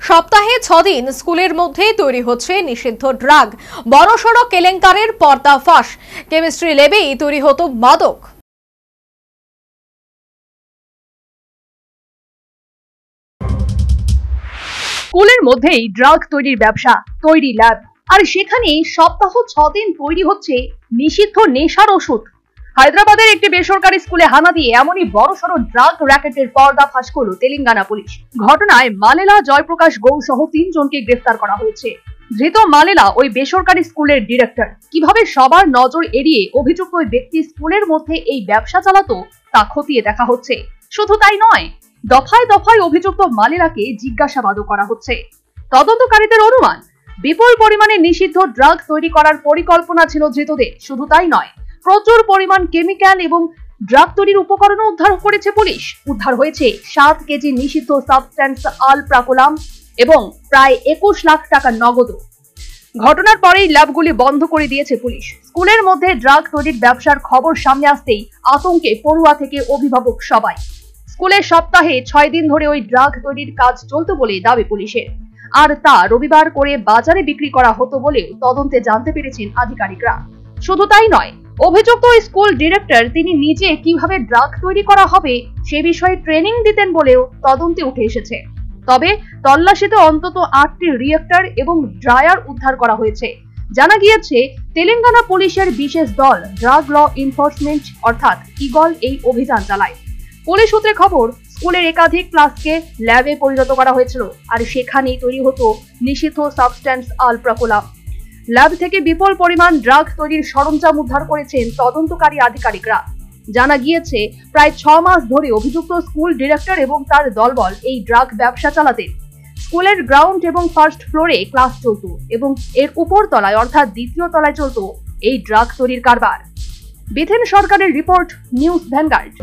সপ্তাহে 6 দিন স্কুলের মধ্যে তৈরি হচ্ছে নিষিদ্ধ ড্রাগ। বড়সড় কেলেঙ্কারির পর্দাফাশ। কেমিস্ট্রি ল্যাবেই তৈরি হতো মাদক। স্কুলের মধ্যেই ড্রাগ তৈরির ব্যবসা, তৈরি ল্যাব, আর সেখানে সপ্তাহ 6 দিন তৈরি হচ্ছে নিষিদ্ধ নেশার ওষুধ। হায়দ্রাবাদের একটি বেসরকারি স্কুলে হানা দিয়ে এমনই বড়সড় ড্রাগ র্যাকেটের পর্দাফাশ করল তেলেঙ্গানা পুলিশ। ঘটনায় মালেলা, জয়প্রকাশ গৌড় সহ 3 জনকে গ্রেফতার করা হয়েছে। ধৃত মালেলা ওই বেসরকারি স্কুলের ডিরেক্টর। কিভাবে সবার নজর এড়িয়ে অভিযুক্ত ওই ব্যক্তি স্কুলের মধ্যে এই ব্যবসা চালাতো তা খতিয়ে দেখা হচ্ছে। শুধু তাই নয়, দফায় দফায় অভিযুক্ত মালেলাকে জিজ্ঞাসাবাদও করা হচ্ছে। তদন্তকারীদের অনুমান, বিপুল পরিমাণে নিষিদ্ধ ড্রাগ তৈরি করার পরিকল্পনা ছিল ধৃতদের। শুধু তাই নয়, প্রচুর পরিমাণ কেমিক্যাল এবং ড্রাগ তৈরির উপকরণও উদ্ধার করেছে পুলিশ। উদ্ধার হয়েছে 7 কেজি নিষিদ্ধ সাবস্ট্যান্স আলপ্রাকোলাম এবং প্রায় 21 লাখ টাকার নগদ। ঘটনার পরেই ল্যাবগুলি বন্ধ করে দিয়েছে পুলিশ। স্কুলের মধ্যে ড্রাগ তৈরির ব্যবসার খবর সামনে আসতেই আতঙ্কে পড়ুয়া থেকে অভিভাবক সবাই। স্কুলে সপ্তাহে 6 দিন ধরে ওই ড্রাগ তৈরির কাজ চলত বলে দাবি পুলিশের, আর তা রবিবার করে বাজারে বিক্রি করা হতো বলেও তদন্তে জানতে পেরেছেন আধিকারিকরা। শুধু তাই নয়, অভিযুক্ত স্কুল ডিরেক্টর তিনি নিজে কিভাবে ড্রাগ তৈরি করা হবে সে বিষয়ে ট্রেনিং দিতেন বলেও তদন্তে উঠে এসেছে। তবে তল্লাশিতে অন্তত 8টি রিয়েক্টর এবং ড্রায়ার উদ্ধার করা হয়েছে। জানা গিয়েছে, তেলেঙ্গানা পুলিশের বিশেষ দল ড্রাগ ল এনফোর্সমেন্ট অর্থাৎ ইগল এই অভিযান চালায়। পুলিশ সূত্রে খবর, স্কুলের একাধিক ক্লাসকে ল্যাবে পরিণত করা হয়েছিল, আর সেখানেই তৈরি হতো নিষিদ্ধ সাবস্ট্যান্স আলপ্রাকোলাম। ল্যাব থেকে বিপুল পরিমাণ ড্রাগ তৈরির সরঞ্জাম উদ্ধার করেছেন তদন্তকারী আধিকারিকরা। জানা গিয়েছে, প্রায় 6 মাস ধরে অভিযুক্ত স্কুল ডিরেক্টর এবং তার দলবল এই ড্রাগ ব্যবসা চালাতেন। স্কুলের গ্রাউন্ড এবং ফার্স্ট ফ্লোরে ক্লাস চলত এবং এর উপর তলায় অর্থাৎ দ্বিতীয় তলায় চলত এই ড্রাগ তৈরির কারবার। বিথেন সরকারের রিপোর্ট, নিউজ ভ্যানগার্ড।